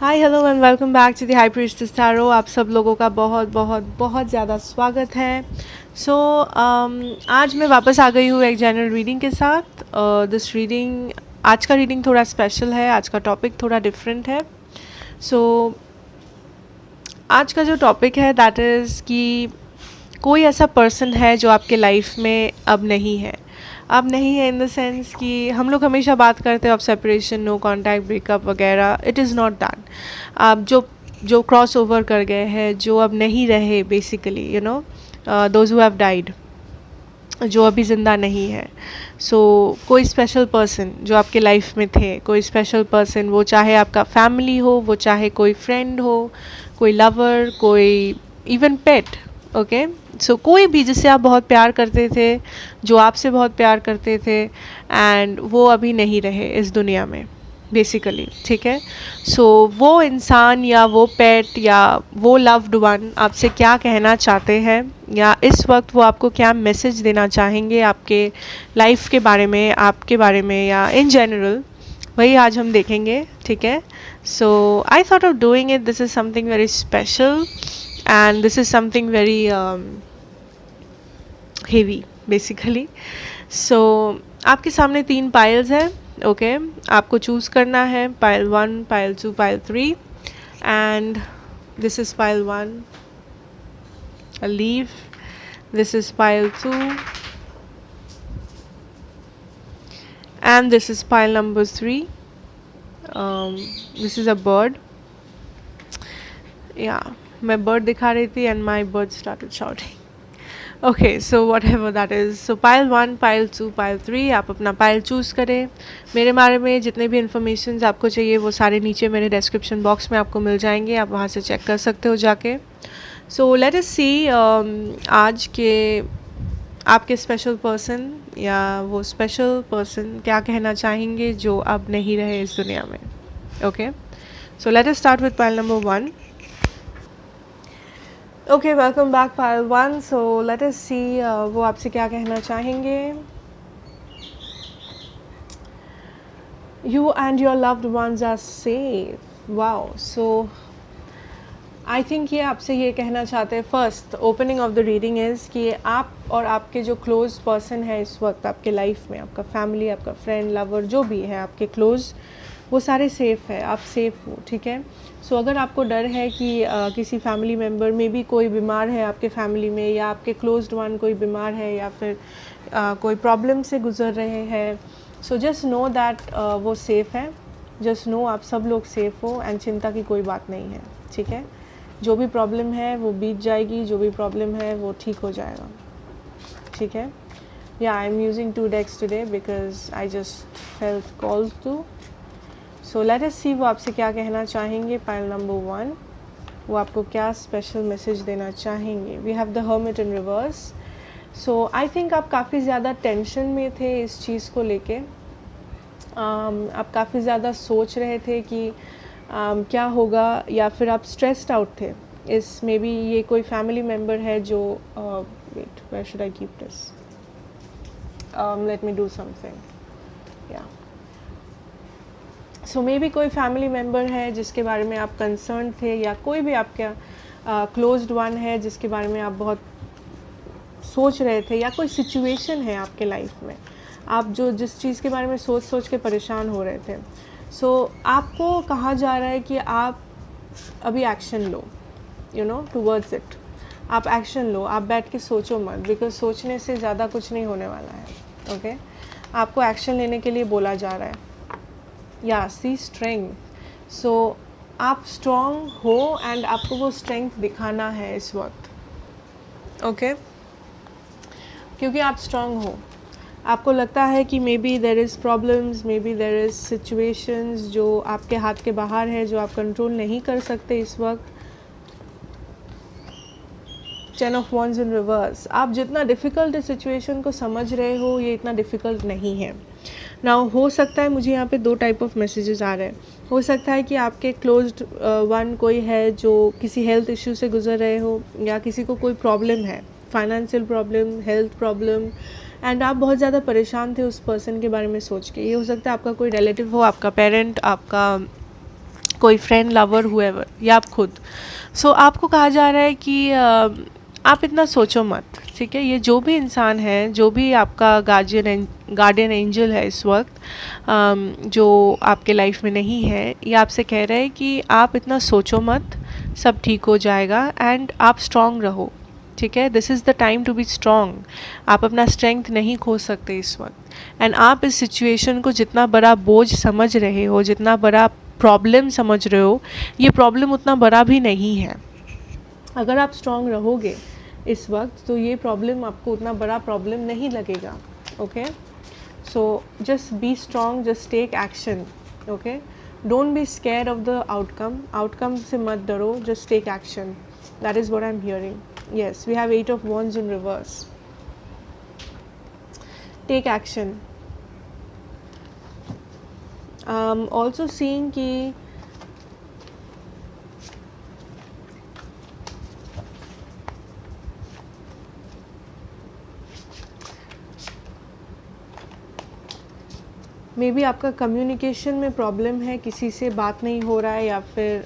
Hi hello and welcome back to the High Priestess tarot. आप सब लोगों का बहुत बहुत बहुत ज़्यादा स्वागत है। आज मैं वापस आ गई हूँ एक जनरल रीडिंग के साथ। दिस रीडिंग, आज का रीडिंग थोड़ा स्पेशल है, आज का टॉपिक थोड़ा डिफरेंट है। सो आज का जो टॉपिक है दैट इज़ कि कोई ऐसा पर्सन है जो आपके लाइफ में अब नहीं है। अब नहीं है इन द सेंस कि हम लोग हमेशा बात करते हैं of separation, no contact, breakup वगैरह। It is not that. अब जो जो क्रॉस ओवर कर गए हैं, जो अब नहीं रहे, basically those who have died, जो अभी ज़िंदा नहीं है। कोई स्पेशल पर्सन जो आपके लाइफ में थे, कोई स्पेशल पर्सन, वो चाहे आपका फैमिली हो, वो चाहे कोई फ्रेंड हो, कोई लवर, कोई इवन पेट। ओके, कोई भी जिससे आप बहुत प्यार करते थे, जो आपसे बहुत प्यार करते थे, एंड वो अभी नहीं रहे इस दुनिया में, बेसिकली। ठीक है। वो इंसान या वो पेट या वो लव्ड वन आपसे क्या कहना चाहते हैं, या इस वक्त वो आपको क्या मैसेज देना चाहेंगे आपके लाइफ के बारे में, आपके बारे में, या इन जनरल, वही आज हम देखेंगे। ठीक है। I thought of doing it. This is something very special and this is something very heavy, basically. आपके सामने 3 पाइल्स हैं। ओके, आपको चूज़ करना है pile 1, pile 2, pile 3, and this is pile 1, a leaf. This is pile 2, and this is pile number 3. This is a bird. Yeah, मैं bird दिखा रही थी and my bird started shouting. Okay, so what ever that is. Pile 1, pile 2, pile 3, आप अपना pile choose करें। मेरे बारे में जितने भी इन्फॉर्मेशन आपको चाहिए वो सारे नीचे मेरे डिस्क्रिप्शन बॉक्स में आपको मिल जाएंगे, आप वहाँ से चेक कर सकते हो जाके। लेट अस सी आज के आपके स्पेशल पर्सन या वो स्पेशल पर्सन क्या कहना चाहेंगे जो अब नहीं रहे इस दुनिया में। Okay, let us start with pile number 1. Okay, welcome back pile 1. Let us see वो आपसे क्या कहना चाहेंगे। You and your loved ones are safe. Wow, I think ये आपसे ये कहना चाहते हैं, first opening of the reading is कि आप और आपके जो क्लोज पर्सन है इस वक्त आपके लाइफ में, आपका फैमिली, आपका फ्रेंड, लवर, जो भी है आपके क्लोज, वो सारे सेफ़ है, आप सेफ़ हो। ठीक है। अगर आपको डर है कि किसी फैमिली मेम्बर में भी कोई बीमार है आपके फैमिली में, या आपके क्लोज्ड वन कोई बीमार है, या फिर कोई प्रॉब्लम से गुजर रहे हैं, जस्ट नो दैट वो सेफ़ है। जस्ट नो आप सब लोग सेफ़ हो एंड चिंता की कोई बात नहीं है। ठीक है। जो भी प्रॉब्लम है वो बीत जाएगी, जो भी प्रॉब्लम है वो ठीक हो जाएगा। ठीक है। या I am using 2 decks today because I just felt called to. Let us see वो आपसे क्या कहना चाहेंगे। पाइल नंबर 1, वो आपको क्या स्पेशल मैसेज देना चाहेंगे। We have the hermit in reverse. I think आप काफ़ी ज़्यादा टेंशन में थे इस चीज़ को लेके। आप काफ़ी ज़्यादा सोच रहे थे कि क्या होगा, या फिर आप स्ट्रेस्ड आउट थे। इस मे बी ये कोई फैमिली मेम्बर है जो wait, where should I keep this, let me do something. या मे बी कोई फैमिली मेम्बर है जिसके बारे में आप कंसर्न थे, या कोई भी आपका क्लोज्ड वन है जिसके बारे में आप बहुत सोच रहे थे, या कोई सिचुएशन है आपके लाइफ में आप जो जिस चीज़ के बारे में सोच सोच के परेशान हो रहे थे। आपको कहा जा रहा है कि आप अभी एक्शन लो, टूवर्ड्स इट। आप एक्शन लो, आप बैठ के सोचो मत, बिकॉज सोचने से ज़्यादा कुछ नहीं होने वाला है। ओके, आपको एक्शन लेने के लिए बोला जा रहा है। या सी स्ट्रेंथ। आप स्ट्रॉन्ग हो एंड आपको वो स्ट्रेंथ दिखाना है इस वक्त। ओके, क्योंकि आप स्ट्रॉन्ग हो। आपको लगता है कि may be there is problems, may be there is situations जो आपके हाथ के बाहर है, जो आप कंट्रोल नहीं कर सकते इस वक्त। 10 of Wands इन रिवर्स। आप जितना डिफ़िकल्ट इस सिचुएशन को समझ रहे हो, ये इतना डिफ़िकल्ट नहीं है। नाउ हो सकता है, मुझे यहाँ पे 2 टाइप ऑफ मैसेजेस आ रहे हैं। हो सकता है कि आपके क्लोज्ड वन कोई है जो किसी हेल्थ इश्यू से गुजर रहे हो, या किसी को कोई प्रॉब्लम है, financial problem, health problem, and आप बहुत ज़्यादा परेशान थे उस पर्सन के बारे में सोच के। ये हो सकता है आपका कोई रिलेटिव हो, आपका पेरेंट, आपका कोई फ्रेंड, लवर, हुएवर, या आप खुद। सो आपको कहा जा रहा है कि आप इतना सोचो मत, ठीक है। ये जो भी इंसान है, जो भी आपका गार्डियन एंजल है इस वक्त, जो आपके लाइफ में नहीं है, ये आपसे कह रहा है कि आप इतना सोचो मत, सब ठीक हो जाएगा एंड आप स्ट्रॉन्ग रहो, ठीक है। This is the time to be strong. आप अपना स्ट्रेंथ नहीं खो सकते इस वक्त। एंड आप इस सिचुएशन को जितना बड़ा बोझ समझ रहे हो, जितना बड़ा प्रॉब्लम समझ रहे हो, ये प्रॉब्लम उतना बड़ा भी नहीं है। अगर आप स्ट्रॉन्ग रहोगे इस वक्त तो ये प्रॉब्लम आपको उतना बड़ा प्रॉब्लम नहीं लगेगा, okay. So just be strong, just take action, okay. Don't be scared of the outcome से मत डरो, just take action. That is what I am hearing. Yes, we have 8 of Wands in reverse. Take action. Also seeing कि may be आपका communication में problem है, किसी से बात नहीं हो रहा है, या फिर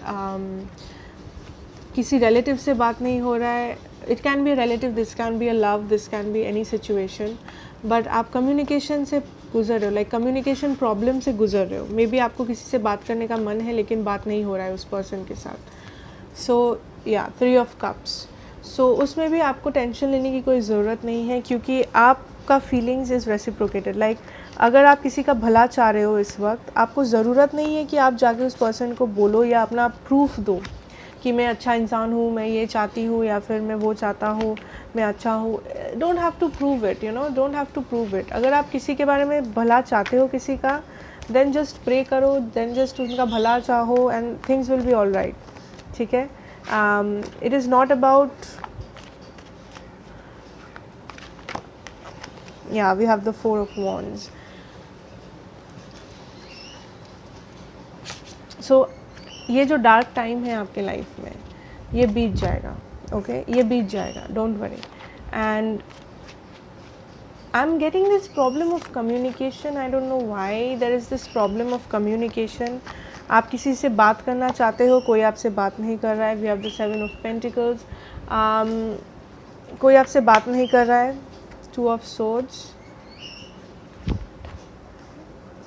किसी रिलेटिव से बात नहीं हो रहा है। It can be a relative, this can be a love, this can be any situation, but आप कम्युनिकेशन से गुजर रहे हो, लाइक कम्युनिकेशन प्रॉब्लम से गुजर रहे हो। मे बी आपको किसी से बात करने का मन है लेकिन बात नहीं हो रहा है उस पर्सन के साथ। सो या 3 of Cups। सो उसमें भी आपको टेंशन लेने की कोई ज़रूरत नहीं है, क्योंकि आपका फीलिंग्स इज़ रेसिप्रोकेटेड। लाइक अगर आप किसी का भला चाह रहे हो इस वक्त, आपको ज़रूरत नहीं है कि आप जाके उस पर्सन को बोलो या अपना प्रूफ दो कि मैं अच्छा इंसान हूँ, मैं ये चाहती हूँ, या फिर मैं वो चाहता हूँ, मैं अच्छा हूँ। Don't have to prove it, you know, don't have to prove it. अगर आप किसी के बारे में भला चाहते हो किसी का, देन जस्ट प्रे करो, देन जस्ट उनका भला चाहो and things will be all right, ठीक है। इट इज़ नॉट अबाउट, या we have the 4 of Wands। So ये जो डार्क टाइम है आपके लाइफ में, ये बीत जाएगा, ओके, ये बीत जाएगा, don't worry. And I am getting this problem of communication, I don't know why there is this problem of communication. आप किसी से बात करना चाहते हो, कोई आपसे बात नहीं कर रहा है। We have the 7 of Pentacles। कोई आपसे बात नहीं कर रहा है। 2 of Swords,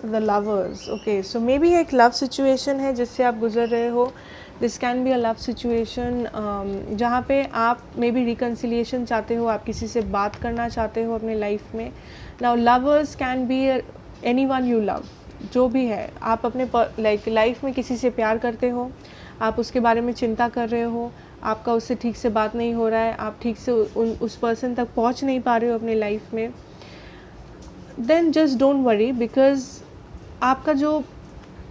the lovers, okay. So may B एक लव सिचुएशन है जिससे आप गुजर रहे हो। This can be a love situation जहाँ पे आप मे बी रिकन्सिलिएशन चाहते हो, आप किसी से बात करना चाहते हो अपने लाइफ में। Now lovers can be any one you love, जो भी है। आप अपने लाइफ में किसी से प्यार करते हो, आप उसके बारे में चिंता कर रहे हो, आपका उससे ठीक से बात नहीं हो रहा है, आप ठीक से उस पर्सन तक पहुँच नहीं पा रहे हो अपने लाइफ में, then just don't worry, because आपका जो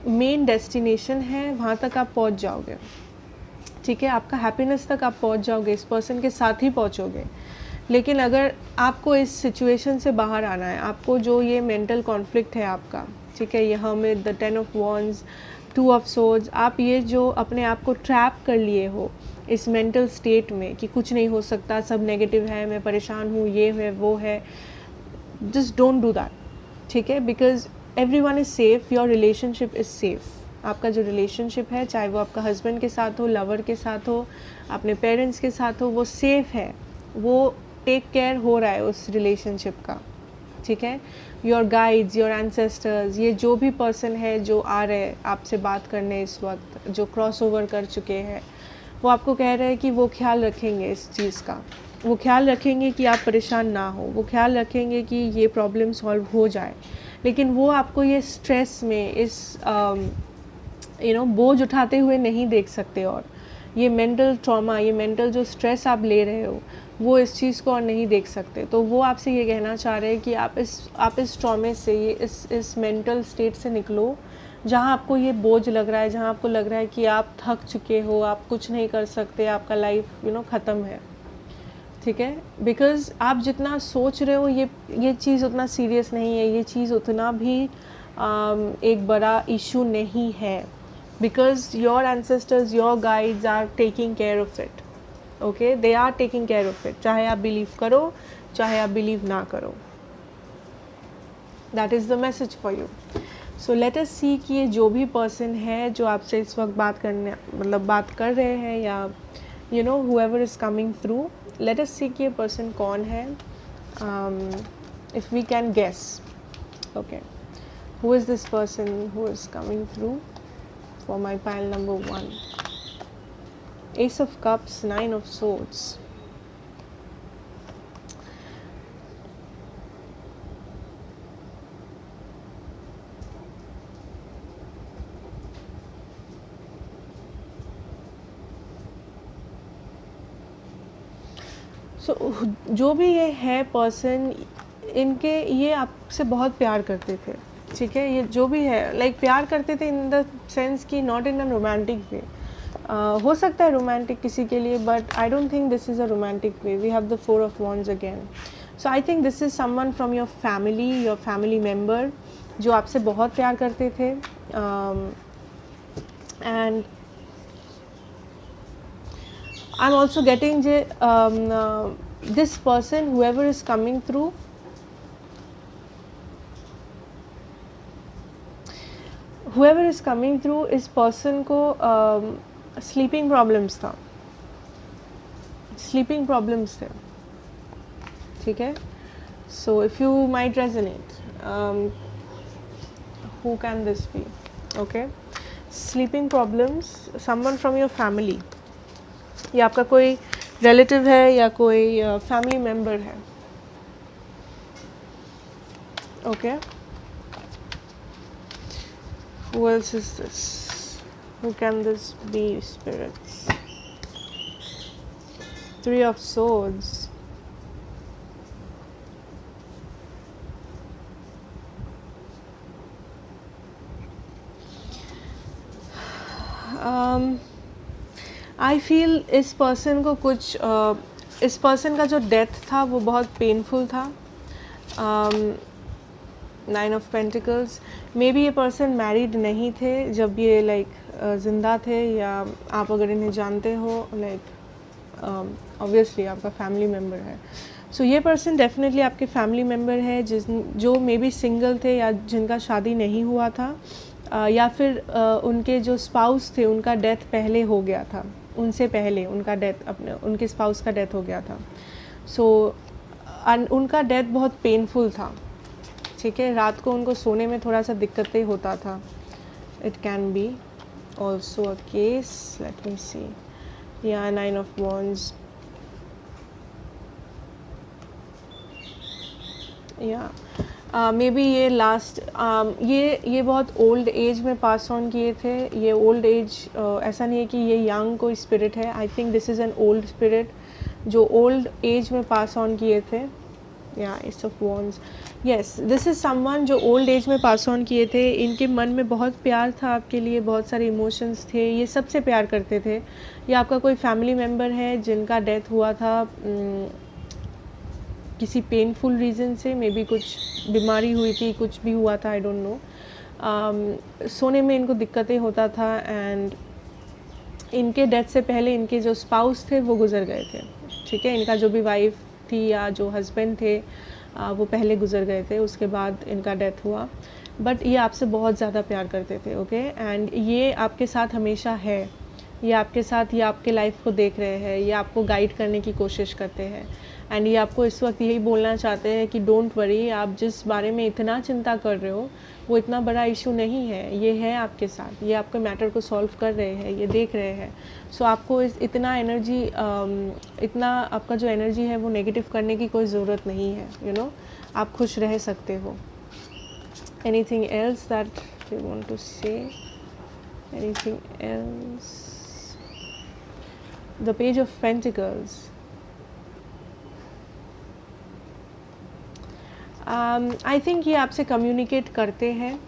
मेन डेस्टिनेशन है वहाँ तक आप पहुँच जाओगे, ठीक है। आपका हैप्पीनेस तक आप पहुँच जाओगे, इस पर्सन के साथ ही पहुँचोगे। लेकिन अगर आपको इस सिचुएशन से बाहर आना है, आपको जो ये मेंटल कॉन्फ्लिक्ट है आपका, ठीक है, यहाँ में the 10 of Wands, 2 of Swords, आप ये जो अपने आप को ट्रैप कर लिए हो इस मेंटल स्टेट में कि कुछ नहीं हो सकता, सब नेगेटिव है, मैं परेशान हूँ, ये है वो है, जस्ट डोंट डू दैट, ठीक है। Because everyone is safe, your relationship is safe. आपका जो रिलेशनशिप है, चाहे वो आपका हस्बैंड के साथ हो, लवर के साथ हो, अपने पेरेंट्स के साथ हो, वो सेफ है, वो टेक केयर हो रहा है उस रिलेशनशिप का, ठीक है। योर गाइड्स, योर एंसेस्टर्स, ये जो भी पर्सन है जो आ रहे हैं आपसे बात करने इस वक्त, जो क्रॉस ओवर कर चुके हैं, वो आपको कह रहे हैं कि वो ख्याल रखेंगे इस चीज़ का, वो ख्याल रखेंगे कि आप परेशान ना हो, वो ख्याल रखेंगे कि ये प्रॉब्लम सॉल्व हो जाए। लेकिन वो आपको ये स्ट्रेस में, इस बोझ उठाते हुए नहीं देख सकते, और ये मेंटल ट्रॉमा, ये मेंटल जो स्ट्रेस आप ले रहे हो, वो इस चीज़ को और नहीं देख सकते। तो वो आपसे ये कहना चाह रहे हैं कि आप इस ट्रॉमे से, ये इस मेंटल स्टेट से निकलो, जहाँ आपको ये बोझ लग रहा है, जहाँ आपको लग रहा है कि आप थक चुके हो, आप कुछ नहीं कर सकते, आपका लाइफ ख़त्म है, ठीक है। बिकॉज़ आप जितना सोच रहे हो ये चीज़ उतना सीरियस नहीं है, ये चीज़ उतना भी एक बड़ा इशू नहीं है, because your ancestors, your guides are taking care of it, okay, they are taking care of it. चाहे आप बिलीव करो, चाहे आप बिलीव ना करो, that is the message for you. So let us see कि ये जो भी पर्सन है जो आपसे इस वक्त बात करने मतलब बात कर रहे हैं या you know whoever is coming through, let us see कि ये पर्सन कौन है. If we can guess, okay, who is this person who is coming through for my pile number 1? Ace of Cups, Nine of Swords. So, जो भी ये है person, इनके ये आपसे बहुत प्यार करते थे, ठीक है. ये जो भी है लाइक प्यार करते थे इन द सेंस कि not in a romantic way. हो सकता है रोमांटिक किसी के लिए, but I don't think this is a romantic way. We have the 4 of Wands again. So I think this is someone from your family member जो आपसे बहुत प्यार करते थे. And I'm also getting this person, whoever is coming through, इस person को sleeping problems था, थे, ठीक है. So if you might resonate, who can this be? Okay, sleeping problems, someone from your family, या आपका कोई रिलेटिव है या कोई फैमिली मेम्बर है. Okay, who else is this? Who can this be, spirits? 3 of Swords. I feel इस person को कुछ इस पर्सन का जो डेथ था वो बहुत पेनफुल था. 9 of Pentacles. मे बी ये पर्सन मैरिड नहीं थे जब ये लाइक ज़िंदा थे, या आप अगर इन्हें जानते हो लाइक ऑब्वियसली आपका फैमिली मेम्बर है. सो ये पर्सन डेफिनेटली आपके फैमिली मेम्बर है जो मे बी सिंगल थे या जिनका शादी नहीं हुआ था, या फिर उनके जो स्पाउस थे उनका डेथ पहले हो गया था, उनसे पहले उनका डेथ उनके स्पाउस का डेथ हो गया था. सो उनका डेथ बहुत पेनफुल था, ठीक है. रात को उनको सोने में थोड़ा सा दिक्कतें होता था. It can be also a case. Let me see. या 9 of Wands. या मे बी ये लास्ट ये बहुत ओल्ड एज में पास ऑन किए थे. ये ओल्ड एज ऐसा नहीं है कि ये यंग कोई स्पिरिट है. आई think this is an old spirit जो ओल्ड एज में पास ऑन किए थे. या Ace of Wands. Yes, this is someone जो ओल्ड एज में पास ऑन किए थे. इनके मन में बहुत प्यार था आपके लिए, बहुत सारे इमोशंस थे, ये सबसे प्यार करते थे. या आपका कोई फैमिली मेम्बर है जिनका डेथ हुआ था किसी पेनफुल रीज़न से. मे बी कुछ बीमारी हुई थी, कुछ भी हुआ था, आई डोंट नो. सोने में इनको दिक्कतें होता था. एंड इनके डेथ से पहले इनके जो स्पाउस थे वो गुज़र गए थे, ठीक है. इनका जो भी वाइफ थी या जो हस्बैंड थे वो पहले गुज़र गए थे, उसके बाद इनका डेथ हुआ. बट ये आपसे बहुत ज़्यादा प्यार करते थे, ओके. एंड ये आपके साथ हमेशा है. ये आपके साथ, ये आपके लाइफ को देख रहे हैं, ये आपको गाइड करने की कोशिश करते हैं. एंड ये आपको इस वक्त यही बोलना चाहते हैं कि डोंट वरी, आप जिस बारे में इतना चिंता कर रहे हो वो इतना बड़ा इशू नहीं है. ये है आपके साथ, ये आपके मैटर को सॉल्व कर रहे हैं, ये देख रहे हैं. सो आपको इतना एनर्जी, इतना आपका जो एनर्जी है वो नेगेटिव करने की कोई ज़रूरत नहीं है. यू नो, आप खुश रह सकते हो. Anything else that you want to say? Anything else? The page of pentacles. I think ये आपसे कम्युनिकेट करते हैं.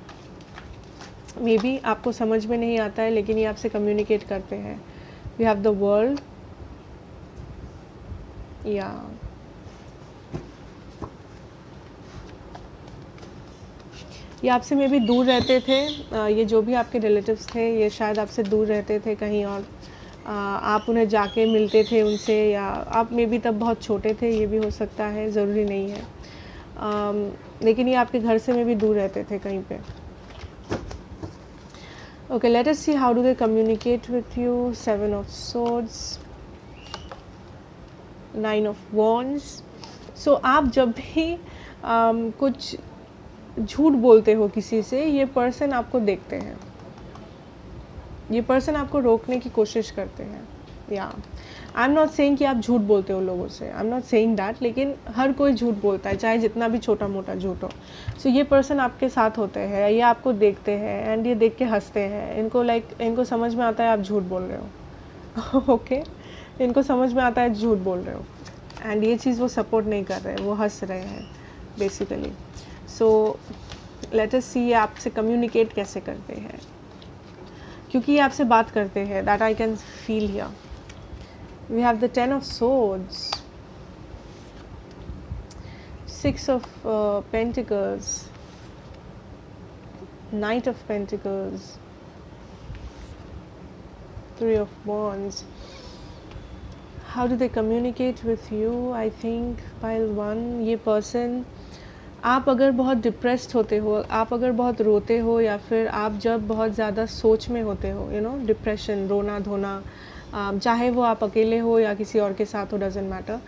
मे बी आपको समझ में नहीं आता है, लेकिन ये आपसे कम्युनिकेट करते हैं. We have the world. या ये आपसे मे बी दूर रहते थे. ये जो भी आपके रिलेटिव्स थे ये शायद आपसे दूर रहते थे कहीं और. आप उन्हें जाके मिलते थे उनसे, या आप मे बी तब बहुत छोटे थे, ये भी हो सकता है, ज़रूरी नहीं है. लेकिन ये आपके घर से में भी दूर रहते थे कहीं पे. Okay, let us see how do they communicate with you. 7 of Swords, 9 of Wands. So आप जब भी कुछ झूठ बोलते हो किसी से, ये पर्सन आपको देखते हैं, ये पर्सन आपको रोकने की कोशिश करते हैं. या आई एम नॉट सेइंग कि आप झूठ बोलते हो लोगों से, I am not saying that, लेकिन हर कोई झूठ बोलता है, चाहे जितना भी छोटा मोटा झूठ हो. सो ये पर्सन आपके साथ होते हैं, ये आपको देखते हैं एंड ये देख के हंसते हैं. इनको इनको समझ में आता है आप झूठ बोल रहे हो. ओके इनको समझ में आता है झूठ बोल रहे हो, एंड ये चीज़ वो सपोर्ट नहीं कर रहे, वो हंस रहे हैं बेसिकली. सो लेट अस सी आपसे कम्युनिकेट कैसे करते हैं, क्योंकि ये आपसे बात करते हैं. That I can feel here. We have the 10 of Swords, 6 of Pentacles, Knight of Pentacles, 3 of Wands. How do they communicate with you? I think pile 1, ये person, आप अगर बहुत डिप्रेस्ड होते हो, आप अगर बहुत रोते हो, या फिर आप जब बहुत ज़्यादा सोच में होते हो, यू नो डिप्रेशन, रोना धोना, चाहे वो आप अकेले हो या किसी और के साथ हो, doesn't matter.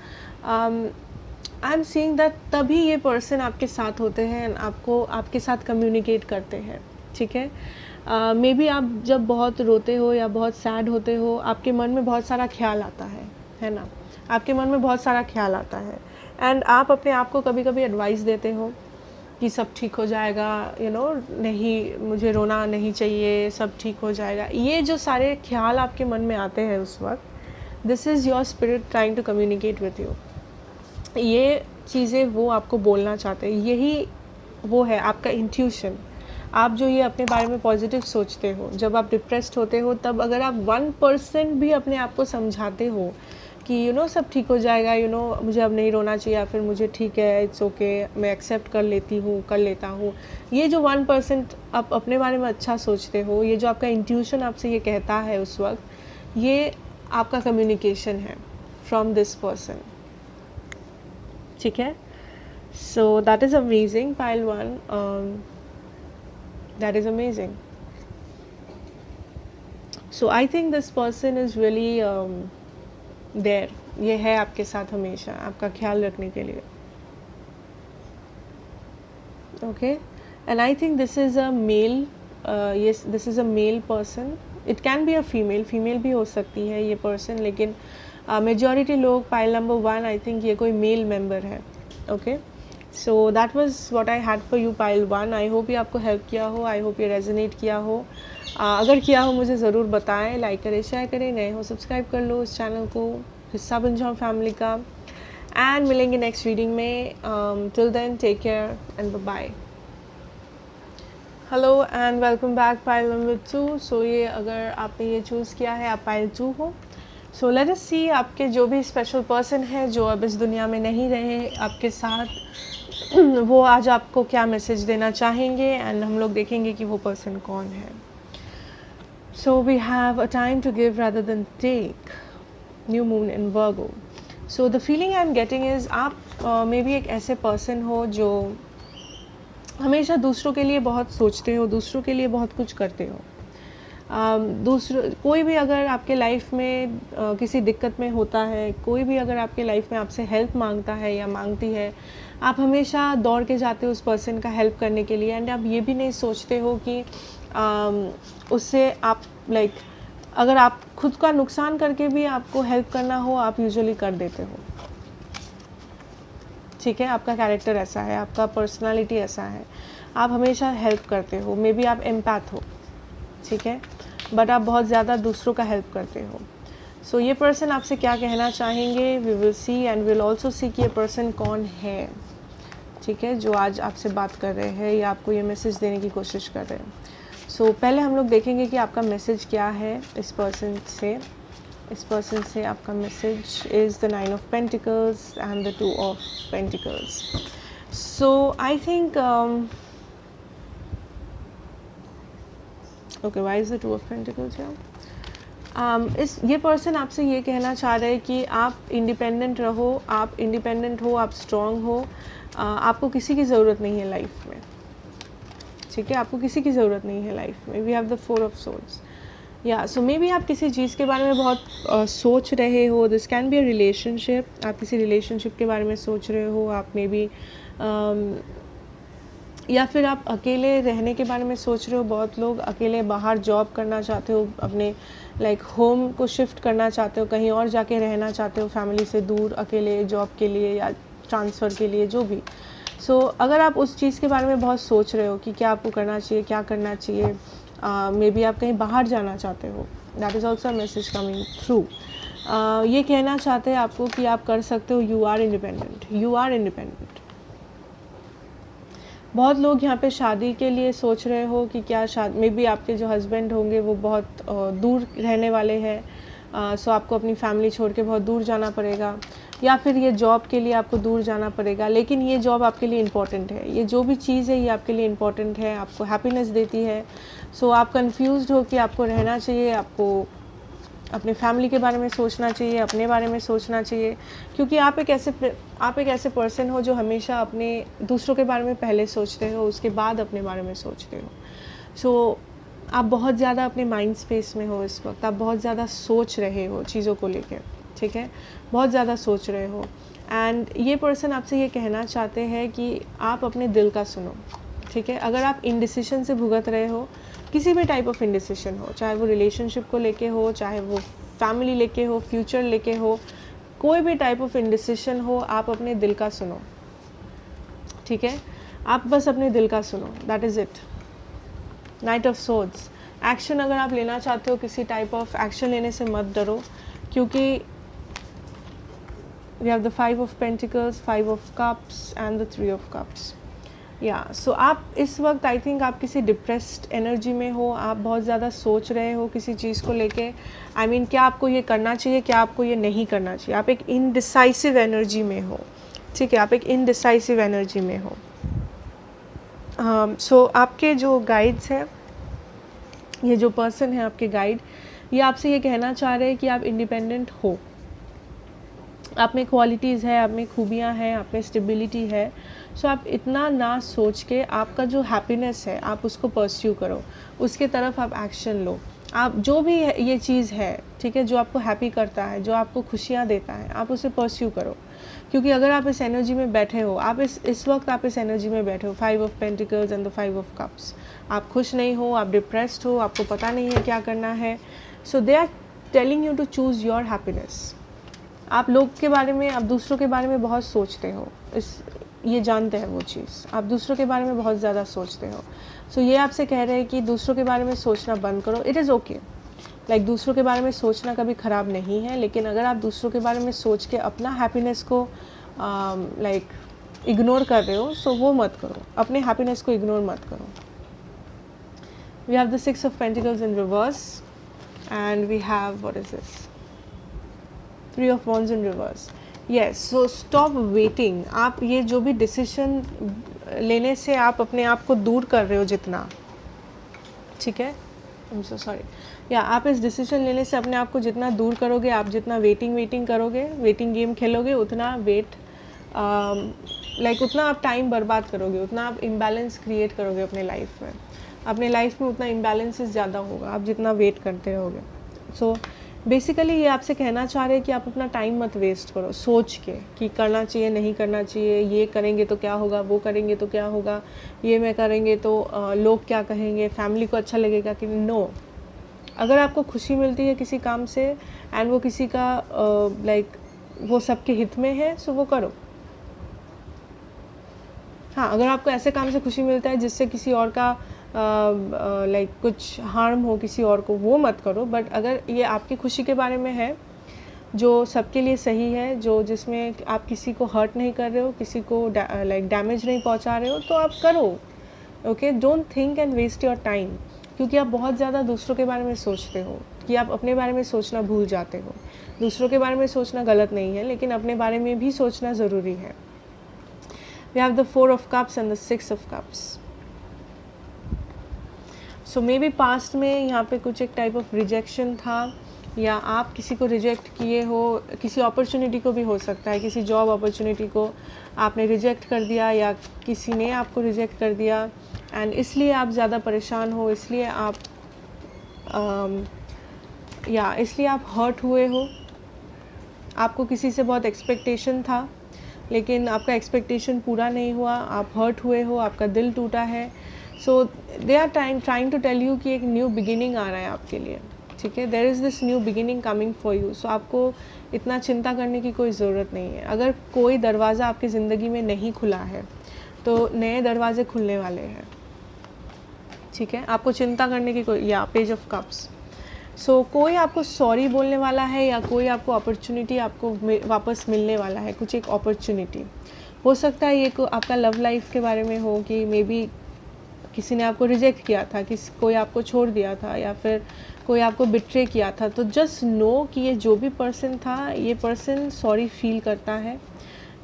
I am seeing that तभी ये पर्सन आपके साथ होते हैं, आपको आपके साथ कम्युनिकेट करते हैं. ठीक है, मे बी आप जब बहुत रोते हो या बहुत सैड होते हो, आपके मन में बहुत सारा ख्याल आता है ना, आपके मन में बहुत सारा ख्याल आता है, एंड आप अपने आप को कभी कभी एडवाइस देते हो कि सब ठीक हो जाएगा, यू नो, नहीं मुझे रोना नहीं चाहिए, सब ठीक हो जाएगा. ये जो सारे ख्याल आपके मन में आते हैं उस वक्त, this is your spirit trying to communicate with you. ये चीज़ें वो आपको बोलना चाहते हैं, यही वो है आपका इंट्यूशन. आप जो ये अपने बारे में पॉजिटिव सोचते हो, जब आप डिप्रेस्ड होते हो, तब अगर आप 1% भी अपने आप को समझाते हो कि यू नो सब ठीक हो जाएगा, यू नो मुझे अब नहीं रोना चाहिए, या फिर मुझे ठीक है, इट्स ओके, मैं एक्सेप्ट कर लेता हूँ, ये जो 1% आप अपने बारे में अच्छा सोचते हो, ये जो आपका इंट्यूशन आपसे ये कहता है उस वक्त, ये आपका कम्युनिकेशन है फ्रॉम दिस पर्सन. ठीक है, so that is amazing pile 1, that is amazing. So I think this person is really there, ये है आपके साथ हमेशा, आपका ख्याल रखने के लिए. Okay, and I think this is a male, yes this is a male person. It can be a female भी हो सकती है ये पर्सन, लेकिन मेजॉरिटी लोग पाइल नंबर 1, आई थिंक ये कोई मेल मेंबर है. Okay, so that was what I had for you pile 1. I hope ये आपको हेल्प किया हो, आई होप ये रेजोनेट किया हो. अगर किया हो मुझे ज़रूर बताएं, लाइक करें, शेयर करें, नए हो सब्सक्राइब कर लो इस चैनल को, हिस्सा बन जाओ फैमिली का. एंड मिलेंगे नेक्स्ट रीडिंग में. Till then take care and bye. Hello and welcome back pile number 2. So ये अगर आपने ये चूज़ किया है, आप पाइल 2 हो. सो लेट अस सी आपके जो भी स्पेशल पर्सन है जो अब इस दुनिया में नहीं रहे आपके साथ, वो आज आपको क्या मैसेज देना चाहेंगे, एंड हम लोग देखेंगे कि वो पर्सन कौन है. So we have a time to give rather than take. New moon in Virgo. So the feeling I am getting is आप मे बी एक ऐसे पर्सन हो जो हमेशा दूसरों के लिए बहुत सोचते हो, दूसरों के लिए बहुत कुछ करते हो. कोई भी अगर आपके लाइफ में किसी दिक्कत में होता है, कोई भी अगर आपके लाइफ में आपसे हेल्प मांगता है या मांगती है, आप हमेशा दौड़ के जाते हो उस पर्सन का हेल्प करने के लिए, एंड आप ये भी नहीं सोचते हो कि उससे आप अगर आप खुद का नुकसान करके भी आपको हेल्प करना हो, आप यूजुअली कर देते हो. ठीक है, आपका कैरेक्टर ऐसा है, आपका पर्सनालिटी ऐसा है, आप हमेशा हेल्प करते हो. मे बी आप एम्पैथ हो, ठीक है, बट आप बहुत ज़्यादा दूसरों का हेल्प करते हो. सो ये पर्सन आपसे क्या कहना चाहेंगे, we will see, and will also see कि ये पर्सन कौन है. ठीक है, जो आज आपसे बात कर रहे हैं या आपको ये मैसेज देने की कोशिश कर रहे हैं. सो पहले हम लोग देखेंगे कि आपका मैसेज क्या है इस पर्सन से. इस पर्सन से आपका message is the 9 of pentacles and the 2 of pentacles. So I think okay, why is the 2 of pentacles here. ये पर्सन आपसे ये कहना चाह रहे हैं कि आप इंडिपेंडेंट रहो, आप इंडिपेंडेंट हो, आप स्ट्रॉन्ग हो, आपको किसी की ज़रूरत नहीं है लाइफ में. ठीक है, आपको किसी की ज़रूरत नहीं है लाइफ में। We have the 4 of swords. या सो मे बी आप किसी चीज़ के बारे में बहुत सोच रहे हो। This can be a relationship, आप किसी रिलेशनशिप के बारे में सोच रहे हो। आप मे बी या फिर आप अकेले रहने के बारे में सोच रहे हो। बहुत लोग अकेले बाहर जॉब करना चाहते हो, अपने लाइक होम को शिफ्ट करना चाहते हो, कहीं और जाके रहना चाहते हो फैमिली से दूर, अकेले जॉब के लिए या ट्रांसफ़र के लिए, जो भी। सो अगर आप उस चीज़ के बारे में बहुत सोच रहे हो कि क्या आपको करना चाहिए, क्या करना चाहिए, मे बी आप कहीं बाहर जाना चाहते हो, that is also message coming through. ये कहना चाहते हैं आपको कि आप कर सकते हो, you are independent, you are independent. बहुत लोग यहाँ पे शादी के लिए सोच रहे हो कि क्या शादी, मे बी आपके जो हस्बैंड होंगे वो बहुत दूर रहने वाले हैं, सो आपको अपनी फैमिली छोड़ के बहुत दूर जाना पड़ेगा, या फिर ये जॉब के लिए आपको दूर जाना पड़ेगा। लेकिन ये जॉब आपके लिए इम्पॉर्टेंट है, ये जो भी चीज़ है ये आपके लिए इम्पॉर्टेंट है, आपको हैप्पीनेस देती है। सो आप कंफ्यूज्ड हो कि आपको रहना चाहिए, आपको अपने फैमिली के बारे में सोचना चाहिए, अपने बारे में सोचना चाहिए, क्योंकि आप एक ऐसे पर्सन हो जो हमेशा अपने दूसरों के बारे में पहले सोचते हो, उसके बाद अपने बारे में सोचते हो। सो आप बहुत ज़्यादा अपने माइंड स्पेस में हो इस वक्त, आप बहुत ज़्यादा सोच रहे हो चीज़ों को लेकर, ठीक है, बहुत ज़्यादा सोच रहे हो। एंड ये पर्सन आपसे ये कहना चाहते हैं कि आप अपने दिल का सुनो, ठीक है। अगर आप इंडिसिशन से भुगत रहे हो, किसी भी टाइप ऑफ इंडिसिशन हो, चाहे वो रिलेशनशिप को लेके हो, चाहे वो फैमिली लेके हो, फ्यूचर लेके हो, कोई भी टाइप ऑफ इंडिसिशन हो, आप अपने दिल का सुनो, ठीक है। आप बस अपने दिल का सुनो, that is it. Night of swords, action अगर आप लेना चाहते हो, किसी टाइप ऑफ एक्शन लेने से मत डरो, क्योंकि we have the 5 of pentacles, 5 of cups and the 3 of cups. या सो आप इस वक्त आई थिंक आप किसी डिप्रेस्ड एनर्जी में हो, आप बहुत ज़्यादा सोच रहे हो किसी चीज़ को लेके। आई मीन क्या आपको ये करना चाहिए, क्या आपको ये नहीं करना चाहिए। आप एक इनडिसाइसिव एनर्जी में हो, ठीक है, आप एक इनडिसाइसिव एनर्जी में हो। सो आपके जो गाइड्स हैं, ये जो पर्सन है आपके गाइड, ये आपसे ये कहना चाह रहे हैं कि आप इंडिपेंडेंट हो, आप में क्वालिटीज़ है, आप में खूबियाँ हैं, आप में स्टेबिलिटी है। सो आप इतना ना सोच के आपका जो हैप्पीनेस है आप उसको परस्यू करो, उसके तरफ आप एक्शन लो। आप जो भी ये चीज़ है, ठीक है, जो आपको हैप्पी करता है, जो आपको खुशियाँ देता है, आप उसे परस्यू करो। क्योंकि अगर आप इस एनर्जी में बैठे हो, आप इस वक्त आप इस एनर्जी में बैठे हो, 5 of pentacles and the 5 of cups, आप खुश नहीं हो, आप डिप्रेस्ड हो, आपको पता नहीं है क्या करना है। So they are telling you to choose your happiness. आप लोग के बारे में, आप दूसरों के बारे में बहुत सोचते हो, ये जानते हैं वो चीज़, आप दूसरों के बारे में बहुत ज़्यादा सोचते हो। सो ये आपसे कह रहे हैं कि दूसरों के बारे में सोचना बंद करो। इट इज़ ओके, लाइक दूसरों के बारे में सोचना कभी ख़राब नहीं है, लेकिन अगर आप दूसरों के बारे में सोच के अपना हैप्पीनेस को लाइक इग्नोर कर रहे हो, सो वो मत करो, अपने हैप्पीनेस को इग्नोर मत करो। We have the 6 of pentacles in reverse and we have what is this, 3 of wands in reverse. Yes, so stop waiting. आप ये जो भी डिसीजन लेने से आप अपने आप को दूर कर रहे हो जितना, ठीक है, I'm so sorry. या आप इस डिसीजन लेने से अपने आप को जितना दूर करोगे, आप जितना वेटिंग करोगे, वेटिंग गेम खेलोगे, उतना उतना आप टाइम बर्बाद करोगे, उतना आप इम्बैलेंस क्रिएट करोगे अपने लाइफ में। अपने लाइफ में उतना इम्बैलेंसेस ज़्यादा होगा आप जितना वेट करते रहोगे। सो बेसिकली ये आपसे कहना चाह रहे हैं कि आप अपना टाइम मत वेस्ट करो सोच के कि करना चाहिए नहीं करना चाहिए, ये करेंगे तो क्या होगा, वो करेंगे तो क्या होगा, ये मैं करेंगे तो लोग क्या कहेंगे, फैमिली को अच्छा लगेगा कि नो। अगर आपको खुशी मिलती है किसी काम से एंड वो किसी का लाइक वो सबके हित में है, सो वो करो। हाँ, अगर आपको ऐसे काम से खुशी मिलता है जिससे किसी और का लाइक कुछ हार्म हो किसी और को, वो मत करो। बट अगर ये आपकी खुशी के बारे में है, जो सबके लिए सही है, जो जिसमें आप किसी को हर्ट नहीं कर रहे हो, किसी को लाइक डैमेज नहीं पहुंचा रहे हो, तो आप करो। Okay, don't think and waste your time, क्योंकि आप बहुत ज़्यादा दूसरों के बारे में सोचते हो कि आप अपने बारे में सोचना भूल जाते हो। दूसरों के बारे में सोचना गलत नहीं है, लेकिन अपने बारे में भी सोचना ज़रूरी है। We have the 4 of cups and the 6 of cups. So may be past में यहाँ पे कुछ एक टाइप ऑफ रिजेक्शन था, या आप किसी को रिजेक्ट किए हो, किसी अपॉर्चुनिटी को भी हो सकता है, किसी जॉब अपॉर्चुनिटी को आपने रिजेक्ट कर दिया या किसी ने आपको रिजेक्ट कर दिया। एंड इसलिए आप ज़्यादा परेशान हो, इसलिए आप इसलिए आप हर्ट हुए हो। आपको किसी से बहुत एक्सपेक्टेशन था, लेकिन आपका एक्सपेक्टेशन पूरा नहीं हुआ, आप हर्ट हुए हो, आपका दिल टूटा है। So they are trying to tell you कि एक न्यू बिगिनिंग आ रहा है आपके लिए, ठीक है। There is this new beginning coming for you. So आपको इतना चिंता करने की कोई ज़रूरत नहीं है। अगर कोई दरवाज़ा आपकी ज़िंदगी में नहीं खुला है तो नए दरवाजे खुलने वाले हैं, ठीक है। आपको चिंता करने की कोई, या पेज ऑफ कप्स। सो कोई आपको सॉरी बोलने वाला है, या कोई आपको अपॉर्चुनिटी आपको वापस मिलने वाला है, कुछ एक अपॉर्चुनिटी हो सकता है। ये आपका लव लाइफ के बारे में हो कि मे बी किसी ने आपको रिजेक्ट किया था, कोई आपको छोड़ दिया था, या फिर कोई आपको बिट्रे किया था। तो जस्ट नो कि ये जो भी पर्सन था, ये पर्सन सॉरी फील करता है।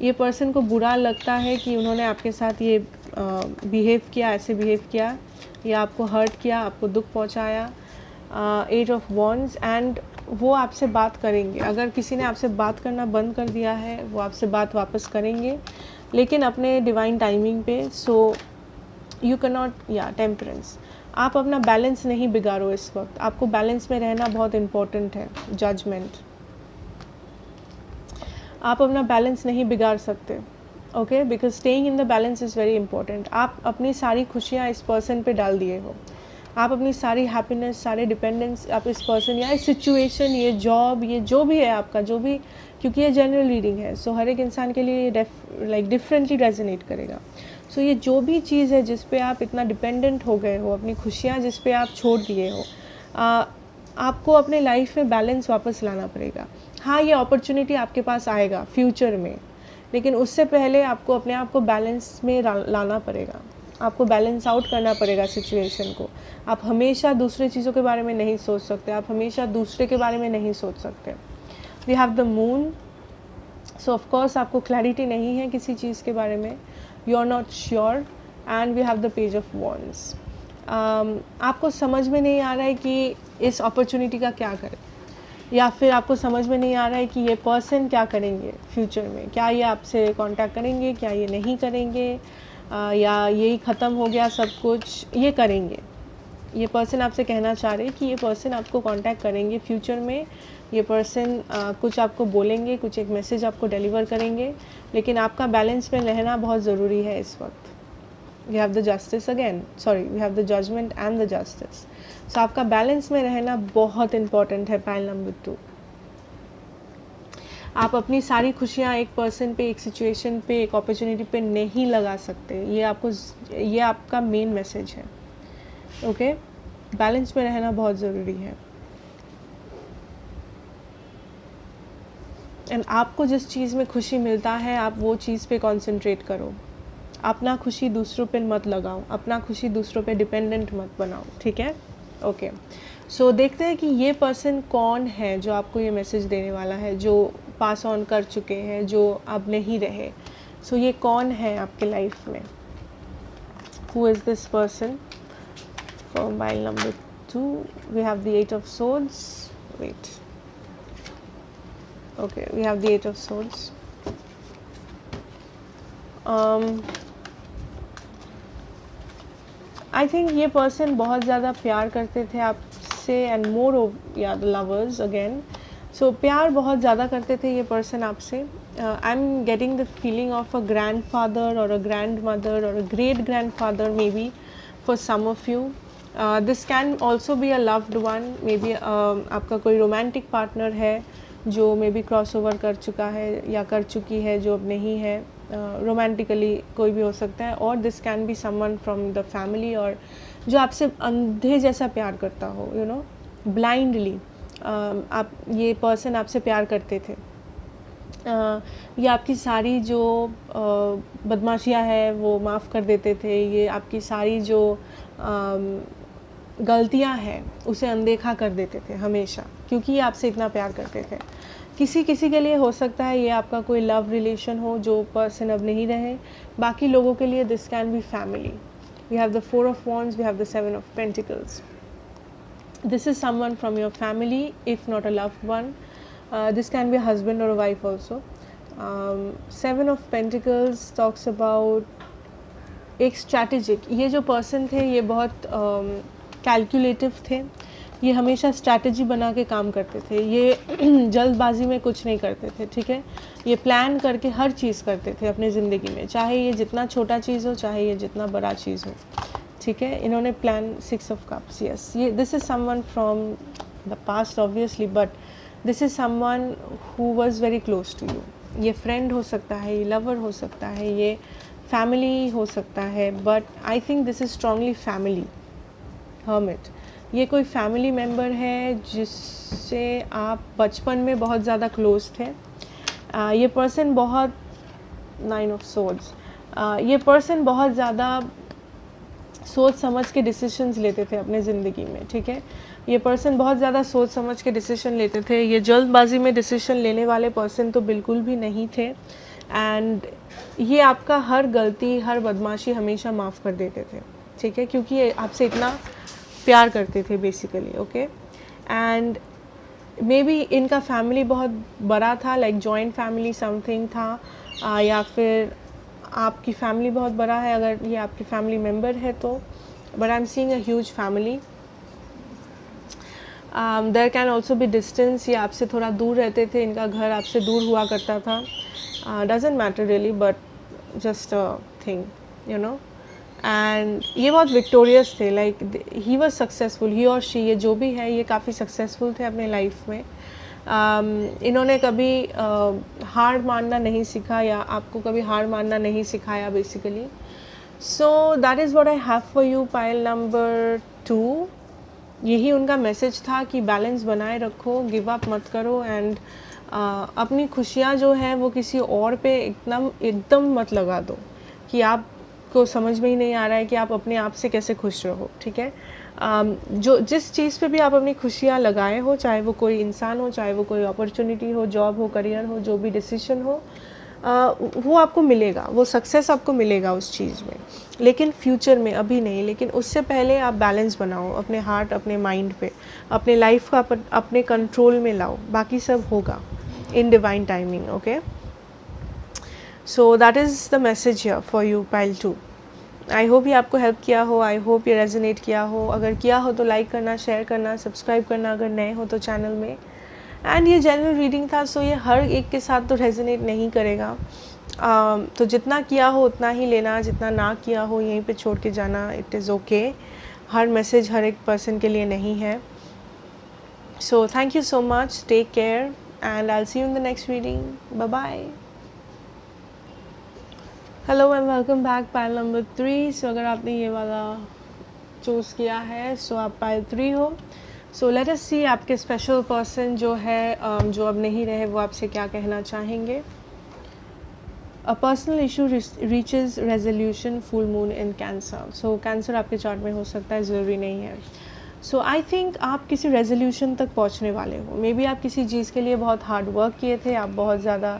ये पर्सन को बुरा लगता है कि उन्होंने आपके साथ ये बिहेव किया, ऐसे बिहेव किया, या आपको हर्ट किया, आपको दुख पहुंचाया। एट ऑफ वॉन्ड्स, एंड वो आपसे बात करेंगे। अगर किसी ने आपसे बात करना बंद कर दिया है, वो आपसे बात वापस करेंगे, लेकिन अपने डिवाइन टाइमिंग पे। So you can not, temperance, आप अपना बैलेंस नहीं बिगाड़ो इस वक्त। आपको बैलेंस में रहना बहुत इम्पोर्टेंट है। जजमेंट, आप अपना बैलेंस नहीं बिगाड़ सकते, okay, because staying in the balance is very important. आप अपनी सारी खुशियाँ इस पर्सन पे डाल दिए हो, आप अपनी सारी हैप्पीनेस, सारे डिपेंडेंस आप इस पर्सन या इस सिचुएशन, ये जॉब, ये जो भी है आपका, जो भी, क्योंकि ये जनरल रीडिंग है। सो हर एक इंसान के लिए ये डिफरेंटली रेजोनेट करेगा। सो ये जो भी चीज़ है जिस पे आप इतना डिपेंडेंट हो गए हो, अपनी खुशियाँ जिस पे आप छोड़ दिए हो, आपको अपने लाइफ में बैलेंस वापस लाना पड़ेगा। हाँ, ये अपॉर्चुनिटी आपके पास आएगा फ्यूचर में, लेकिन उससे पहले आपको अपने आप को बैलेंस में लाना पड़ेगा। आपको बैलेंस आउट करना पड़ेगा सिचुएशन को। आप हमेशा दूसरे चीज़ों के बारे में नहीं सोच सकते, आप हमेशा दूसरे के बारे में नहीं सोच सकते। We have the moon, so of course आपको क्लैरिटी नहीं है किसी चीज़ के बारे में, you are not sure, and we have the page of wands. आपको समझ में नहीं आ रहा है कि इस अपॉर्चुनिटी का क्या करें, या फिर आपको समझ में नहीं आ रहा है कि ये पर्सन क्या करेंगे फ्यूचर में। क्या ये आपसे कांटेक्ट करेंगे, क्या ये नहीं करेंगे, या यही ख़त्म हो गया सब कुछ, ये करेंगे। ये पर्सन आपसे कहना चाह रहे हैं कि ये पर्सन आपको कांटेक्ट करेंगे फ्यूचर में। ये पर्सन कुछ आपको बोलेंगे, कुछ एक मैसेज आपको डिलीवर करेंगे, लेकिन आपका बैलेंस में रहना बहुत ज़रूरी है इस वक्त। We have the justice again, sorry, we have the judgment and the justice. So आपका बैलेंस में रहना बहुत इंपॉर्टेंट है। पाइल नंबर 2, आप अपनी सारी खुशियाँ एक पर्सन पे, एक सिचुएशन पे, एक अपॉर्चुनिटी पे नहीं लगा सकते। ये आपका मेन मैसेज है, ओके। बैलेंस में रहना बहुत ज़रूरी है। एंड आपको जिस चीज़ में खुशी मिलता है, आप वो चीज़ पे कंसंट्रेट करो। अपना खुशी दूसरों पे मत लगाओ, अपना खुशी दूसरों पे डिपेंडेंट मत बनाओ, ठीक है, ओके। सो देखते हैं कि ये पर्सन कौन है जो आपको ये मैसेज देने वाला है, जो पास ऑन कर चुके हैं, जो अब नहीं रहे। सो ये कौन है आपके लाइफ में? Who is this person? For mile number 2, we have the 8 of swords. Wait. Okay, we have the 8 of swords. I think ये person बहुत ज़्यादा प्यार करते थे आपसे, and more of the lovers again. So प्यार बहुत ज़्यादा करते थे ये person आपसे. I'm getting the feeling of a grandfather or a grandmother or a great grandfather maybe for some of you. This can also be a loved one, may be आपका कोई romantic partner है जो may be cross over कर चुका है या कर चुकी है, जो अब नहीं है। रोमांटिकली कोई भी हो सकता है, और this can be someone from the family, और जो आपसे अंधे जैसा प्यार करता हो, यू नो, ब्लाइंडली। आप, ये पर्सन आपसे प्यार करते थे। ये आपकी सारी जो बदमाशियाँ है वो माफ़ कर देते थे। ये आपकी सारी जो गलतियां हैं उसे अनदेखा कर देते थे हमेशा, क्योंकि ये आपसे इतना प्यार करते थे। किसी किसी के लिए हो सकता है ये आपका कोई लव रिलेशन हो, जो पर्सन अब नहीं रहे। बाकी लोगों के लिए this can be family. We have the 4 of wands, we have the 7 of pentacles. This is someone from your family, if not a loved one. This can be a husband or a wife also. 7 of pentacles talks about एक strategic, ये जो person थे ये बहुत calculative थे, ये हमेशा strategy बना के काम करते थे, ये जल्दबाजी में कुछ नहीं करते थे, ठीक है। ये प्लान करके हर चीज़ करते थे अपनी ज़िंदगी में, चाहे ये जितना छोटा चीज़ हो चाहे ये जितना बड़ा चीज़ हो, ठीक है। इन्होंने प्लान 6 ऑफ कप्स, यस, ये this is someone from the past obviously, but this is someone who was very close to you. ये फ्रेंड हो सकता है, ये लवर हो सकता है, ये फैमिली हो सकता है, but I think this is strongly family. Hermit, ये कोई फैमिली मेम्बर है जिससे आप बचपन में बहुत ज़्यादा क्लोज थे। ये पर्सन बहुत 9 ऑफ सोर्ड्स, ये पर्सन बहुत ज़्यादा सोच समझ के डिसीजंस लेते थे अपने ज़िंदगी में, ठीक है। ये पर्सन बहुत ज़्यादा सोच समझ के डिसीजन लेते थे, ये जल्दबाजी में डिसीजन लेने वाले पर्सन तो बिल्कुल भी नहीं थे। एंड ये आपका हर गलती, हर बदमाशी हमेशा माफ़ कर देते थे, ठीक है, क्योंकि ये आपसे इतना प्यार करते थे basically, okay. And may be इनका फैमिली बहुत बड़ा था, लाइक जॉइंट फैमिली समथिंग था, या फिर आपकी फैमिली बहुत बड़ा है अगर ये आपकी फैमिली मेम्बर है तो, but I am seeing a huge family. There can also be distance, ये आपसे थोड़ा दूर रहते थे, इनका घर आपसे दूर हुआ करता था, doesn't matter really, but just a thing, you know. And ये बहुत विक्टोरियस थे, लाइक ही वॉज सक्सेसफुल, ही और शी, ये जो भी है ये काफ़ी सक्सेसफुल थे अपने लाइफ में। इन्होंने कभी हार मानना नहीं सीखा, या आपको कभी हार मानना नहीं सिखाया basically. So that is what I have for you, pile number 2। यही उनका मैसेज था कि बैलेंस बनाए रखो, गिव अप मत करो, एंड अपनी खुशियाँ जो हैं वो किसी और पे एकदम मत लगा दो कि आपको समझ में ही नहीं आ रहा है कि आप अपने आप से कैसे खुश रहो, ठीक है। जो जिस चीज़ पे भी आप अपनी खुशियाँ लगाए हो, चाहे वो कोई इंसान हो, चाहे वो कोई अपॉर्चुनिटी हो, जॉब हो, करियर हो, जो भी डिसीजन हो, वो आपको मिलेगा, वो सक्सेस आपको मिलेगा उस चीज़ में, लेकिन फ्यूचर में, अभी नहीं। लेकिन उससे पहले आप बैलेंस बनाओ अपने हार्ट, अपने माइंड पे, अपने लाइफ का अपने कंट्रोल में लाओ, बाकी सब होगा in divine timing, okay. So that is the message here for you, pile 2। I hope ये आपको हेल्प किया हो, आई होप ये रेजोनेट किया हो। अगर किया हो तो लाइक करना, शेयर करना, सब्सक्राइब करना अगर नए हो तो चैनल में। एंड ये जनरल रीडिंग था, सो ये हर एक के साथ तो रेजोनेट नहीं करेगा, तो जितना किया हो उतना ही लेना, जितना ना किया हो यहीं पे छोड़ के जाना, इट इज़ ओके। हर मैसेज हर एक पर्सन के लिए नहीं है। So thank you so much, take care, and I will see you in the next reading, bye bye. Hello and welcome back, pile number 3। So अगर आपने ये वाला चूज़ किया है सो आप पाइल 3 हो। सो लेट अस सी आपके स्पेशल पर्सन जो है, जो अब नहीं रहे, वो आपसे क्या कहना चाहेंगे। A personal issue reaches resolution full moon in cancer. So cancer आपके चार्ट में हो सकता है, ज़रूरी नहीं है। सो आई थिंक आप किसी रेजोल्यूशन तक पहुंचने वाले हो। मे बी आप किसी चीज़ के लिए बहुत हार्ड वर्क किए थे, आप बहुत ज़्यादा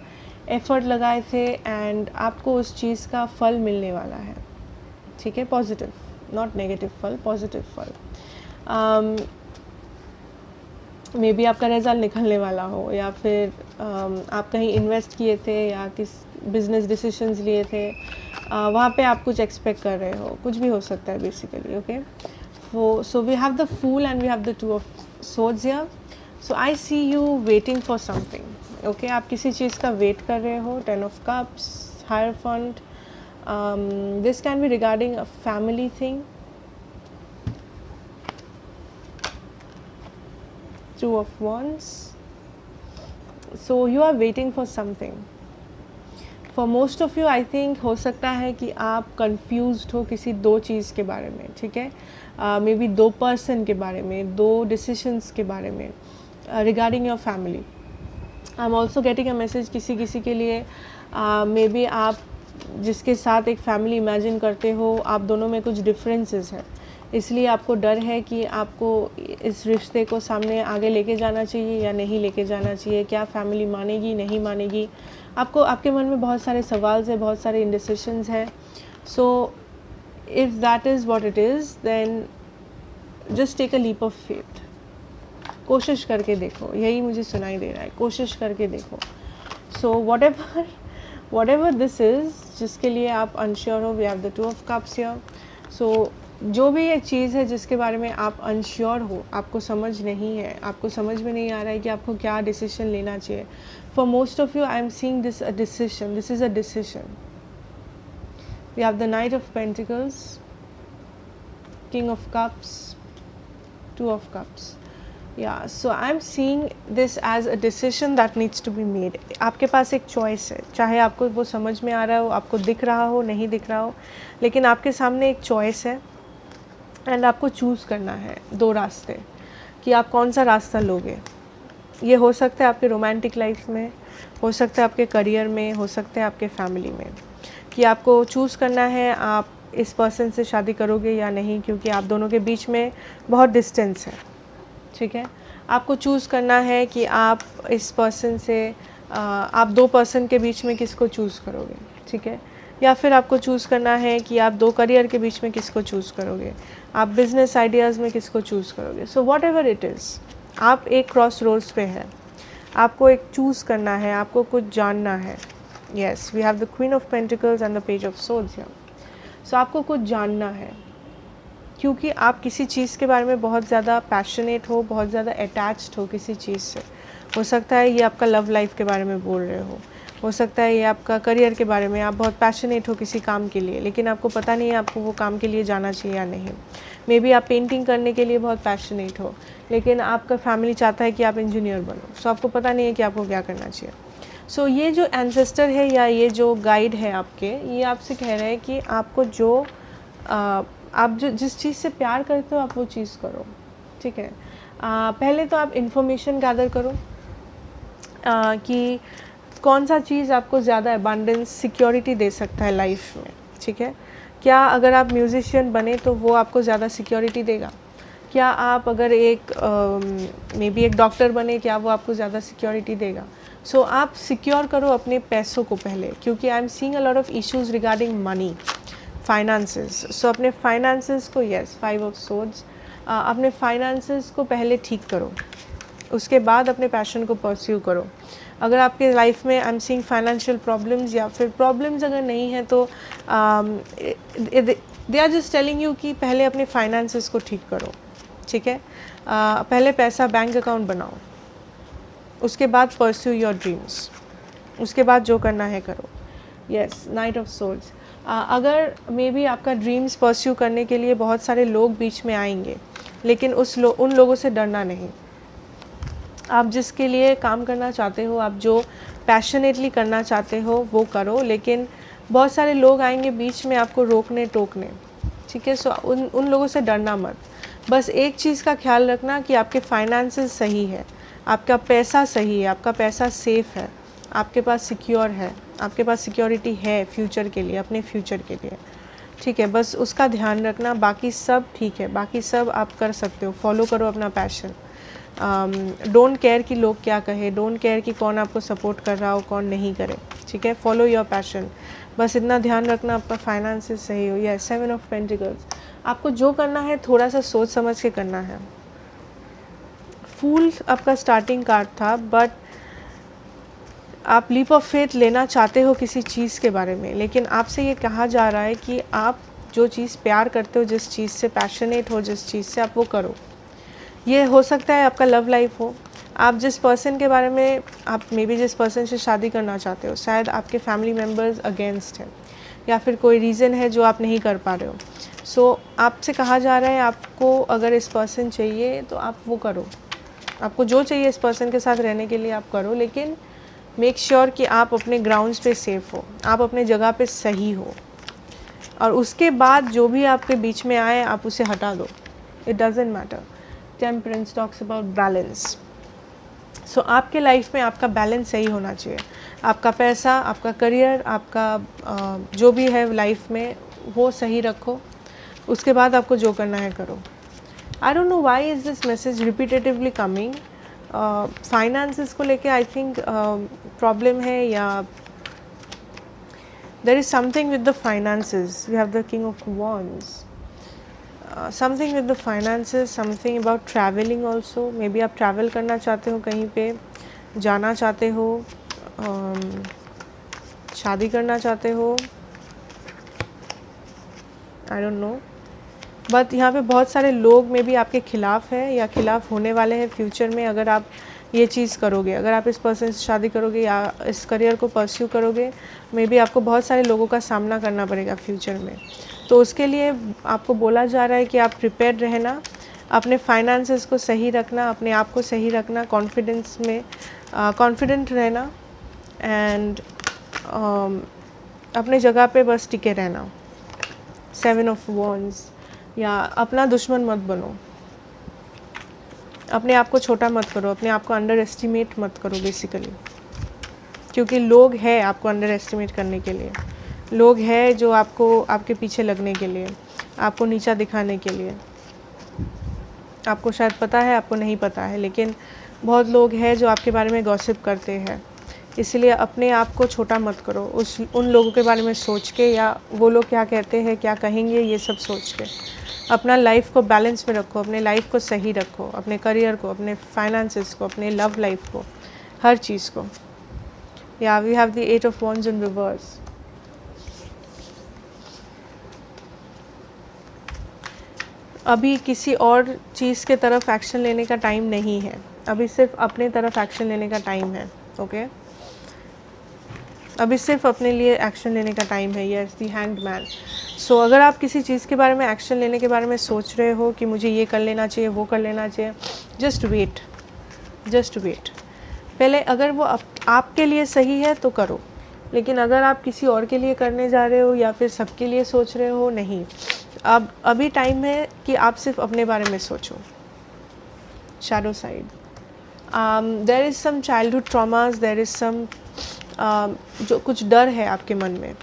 एफर्ट लगाए थे, एंड आपको उस चीज़ का फल मिलने वाला है, ठीक है, पॉजिटिव, नॉट नेगेटिव फल, पॉजिटिव फल। मे बी आपका रिजल्ट निकलने वाला हो, या फिर आप कहीं इन्वेस्ट किए थे या किस बिजनेस डिसीजंस लिए थे, वहाँ पे आप कुछ एक्सपेक्ट कर रहे हो, कुछ भी हो सकता है basically, okay. So we have the fool and we have the 2 of swords here. So I see you waiting for something, okay. आप किसी चीज़ का वेट कर रहे हो, 10 of cups, hierophant, this can be regarding a family thing, 2 of wands. So you are waiting for something. For most of you I think हो सकता है कि आप confused हो किसी 2 चीज़ के बारे में, ठीक है, मे बी 2 person के बारे में, 2 decisions के बारे में, regarding your family. I'm also getting a message किसी के लिए मे बी आप जिसके साथ एक फैमिली इमेजिन करते हो, आप दोनों में कुछ डिफरेंसेस हैं, इसलिए आपको डर है कि आपको इस रिश्ते को सामने आगे लेके जाना चाहिए या नहीं लेके जाना चाहिए, क्या फैमिली मानेगी नहीं मानेगी, आपको आपके मन में बहुत सारे सवाल हैं, बहुत सारे इंडिसिशंस हैं। So if that is what it is, then just take a leap of faith, कोशिश करके देखो, यही मुझे सुनाई दे रहा है, कोशिश करके देखो। So whatever this is, जिसके लिए आप अनश्योर हो, we have the two of cups here. So जो भी एक चीज़ है जिसके बारे में आप अनश्योर हो, आपको समझ नहीं है, आपको समझ में नहीं आ रहा है कि आपको क्या डिसीजन लेना चाहिए, for most of you I am seeing this a decision, this is a decision. We have the knight of pentacles, king of cups, two of cups. Yeah, so I'm seeing this as a decision that needs to be made. आपके पास एक choice है, चाहे आपको वो समझ में आ रहा हो, आपको दिख रहा हो, नहीं दिख रहा हो, लेकिन आपके सामने एक चॉइस है एंड आपको चूज़ करना है दो रास्ते, कि आप कौन सा रास्ता लोगे। ये हो सकता है आपके रोमांटिक लाइफ में, हो सकता है आपके करियर में, हो सकता है आपके फैमिली में, कि आपको चूज़ करना है आप इस पर्सन से शादी करोगे या नहीं, क्योंकि आप दोनों के बीच में बहुत डिस्टेंस है। ठीक है, आपको चूज़ करना है कि आप इस पर्सन से आप दो पर्सन के बीच में किसको चूज़ करोगे। ठीक है, या फिर आपको चूज़ करना है कि आप दो करियर के बीच में किसको चूज़ करोगे, आप बिजनेस आइडियाज़ में किसको चूज़ करोगे। So what ever it is, आप एक क्रॉस रोड्स पे है, आपको एक चूज़ करना है, आपको कुछ जानना है। Yes, we have the queen of pentacles and the page of swords here. So आपको कुछ जानना है, क्योंकि आप किसी चीज़ के बारे में बहुत ज़्यादा पैशनेट हो, बहुत ज़्यादा अटैच्ड हो किसी चीज़ से। हो सकता है ये आपका लव लाइफ के बारे में बोल रहे हो सकता है ये आपका करियर के बारे में, आप बहुत पैशनेट हो किसी काम के लिए, लेकिन आपको पता नहीं है आपको वो काम के लिए जाना चाहिए या नहीं। मे बी आप पेंटिंग करने के लिए बहुत पैशनेट हो, लेकिन आपका फैमिली चाहता है कि आप इंजीनियर बनो, सो आपको पता नहीं है कि आपको क्या करना चाहिए। सो ये जो एंसेस्टर है या ये जो गाइड है आपके, ये आपसे कह रहे हैं कि आपको जो आप जो जिस चीज़ से प्यार करते हो आप वो चीज़ करो। ठीक है, पहले तो आप इन्फॉर्मेशन गैदर करो कि कौन सा चीज़ आपको ज़्यादा अबंडेंस सिक्योरिटी दे सकता है लाइफ में। ठीक है, क्या अगर आप म्यूज़िशियन बने तो वो आपको ज़्यादा सिक्योरिटी देगा? क्या आप अगर एक मे बी एक डॉक्टर बने, क्या वो आपको ज़्यादा सिक्योरिटी देगा? सो आप सिक्योर करो अपने पैसों को पहले, क्योंकि I am seeing a lot of issues regarding money, finances. So अपने फाइनेंसेस को, यस, 5 ऑफ सोर्ड्स, अपने फाइनेंसेस को पहले ठीक करो, उसके बाद अपने पैशन को परस्यू करो। अगर आपके लाइफ में I am seeing financial problems, या फिर प्रॉब्लम्स अगर नहीं है तो they are just telling you कि पहले अपने फाइनेंसेस को ठीक करो। ठीक है, पहले पैसा बैंक अकाउंट बनाओ, उसके बाद परस्यू योर ड्रीम्स, उसके बाद जो करना है करो। Yes, night of swords. अगर मे बी आपका ड्रीम्स परस्यू करने के लिए बहुत सारे लोग बीच में आएंगे, लेकिन उन लोगों से डरना नहीं। आप जिसके लिए काम करना चाहते हो, आप जो पैशनेटली करना चाहते हो वो करो, लेकिन बहुत सारे लोग आएंगे बीच में आपको रोकने टोकने। ठीक है, सो उन लोगों से डरना मत। बस एक चीज़ का ख्याल रखना कि आपके फाइनेंसेस सही है, आपका पैसा सही है, आपका पैसा सेफ़ है, आपके पास सिक्योर है, आपके पास सिक्योरिटी है फ्यूचर के लिए, अपने फ्यूचर के लिए। ठीक है, बस उसका ध्यान रखना, बाकी सब ठीक है, बाकी सब आप कर सकते हो। फॉलो करो अपना पैशन, डोंट केयर कि लोग क्या कहे, डोंट केयर कि कौन आपको सपोर्ट कर रहा हो कौन नहीं करे। ठीक है, फॉलो योर पैशन, बस इतना ध्यान रखना आपका फाइनेंसेस सही हो। या 7 ऑफ पेंटिकल्स, आपको जो करना है थोड़ा सा सोच समझ के करना है। फूल आपका स्टार्टिंग कार्ड था, बट आप लीप ऑफ फेथ लेना चाहते हो किसी चीज़ के बारे में, लेकिन आपसे ये कहा जा रहा है कि आप जो चीज़ प्यार करते हो, जिस चीज़ से पैशनेट हो, जिस चीज़ से आप वो करो। ये हो सकता है आपका लव लाइफ हो, आप जिस पर्सन के बारे में, आप मे बी जिस पर्सन से शादी करना चाहते हो, शायद आपके फैमिली मेम्बर्स अगेंस्ट हैं, या फिर कोई रीज़न है जो आप नहीं कर पा रहे हो। सो आपसे कहा जा रहा है आपको अगर इस पर्सन चाहिए तो आप वो करो, आपको जो चाहिए इस पर्सन के साथ रहने के लिए आप करो, लेकिन मेक श्योर कि आप अपने ग्राउंड्स पे सेफ़ हो, आप अपने जगह पे सही हो, और उसके बाद जो भी आपके बीच में आए आप उसे हटा दो। It doesn't matter. Temperance talks about balance. So आपके लाइफ में आपका बैलेंस सही होना चाहिए, आपका पैसा, आपका करियर, आपका जो भी है लाइफ में वो सही रखो, उसके बाद आपको जो करना है करो। I don't know why is this message repetitively coming. Finances को लेके आई थिंक प्रॉब्लम है, या there is something with the finances. We have the king of wands, something with the finances, something about travelling also. May be आप travel करना चाहते हो, कहीं पे जाना चाहते हो, शादी करना चाहते हो, आई डोंट नो, बट यहाँ पे बहुत सारे लोग में भी आपके खिलाफ़ है या खिलाफ़ होने वाले हैं फ्यूचर में। अगर आप ये चीज़ करोगे, अगर आप इस पर्सन से शादी करोगे या इस करियर को परस्यू करोगे, मे बी आपको बहुत सारे लोगों का सामना करना पड़ेगा फ्यूचर में। तो उसके लिए आपको बोला जा रहा है कि आप प्रिपेयर्ड रहना, अपने फाइनेंसेस को सही रखना, अपने आप को सही रखना, कॉन्फिडेंस में कॉन्फिडेंट रहना एंड अपने जगह पे बस टिके रहना। 7 ऑफ वॉन्ड्स, या अपना दुश्मन मत बनो, अपने आप को छोटा मत करो, अपने आप को अंडर एस्टिमेट मत करो बेसिकली, क्योंकि लोग हैं आपको अंडर एस्टिमेट करने के लिए, लोग हैं जो आपको आपके पीछे लगने के लिए, आपको नीचा दिखाने के लिए। आपको शायद पता है, आपको नहीं पता है, लेकिन बहुत लोग हैं जो आपके बारे में गॉसिप करते हैं। इसलिए अपने आप को छोटा मत करो उन लोगों के बारे में सोच के, या वो लोग क्या कहते हैं, क्या कहेंगे, ये सब सोच के। अपना लाइफ को बैलेंस में रखो, अपने लाइफ को सही रखो, अपने करियर को, अपने फाइनेंसेस को, अपने लव लाइफ को, हर चीज़ को। या we have the 8 of wands in reverse. अभी किसी और चीज़ के तरफ एक्शन लेने का टाइम नहीं है, अभी सिर्फ अपने तरफ एक्शन लेने का टाइम है। ओके, अभी सिर्फ अपने लिए एक्शन लेने का टाइम है। Yes, the hanged man. So अगर आप किसी चीज़ के बारे में, एक्शन लेने के बारे में सोच रहे हो कि मुझे ये कर लेना चाहिए, वो कर लेना चाहिए, जस्ट वेट, जस्ट वेट। पहले अगर वो आपके लिए सही है तो करो, लेकिन अगर आप किसी और के लिए करने जा रहे हो या फिर सबके लिए सोच रहे हो, नहीं। अब अभी टाइम है कि आप सिर्फ अपने बारे में सोचो। Shadow side, there is some childhood traumas, there is some जो कुछ डर है आपके मन में,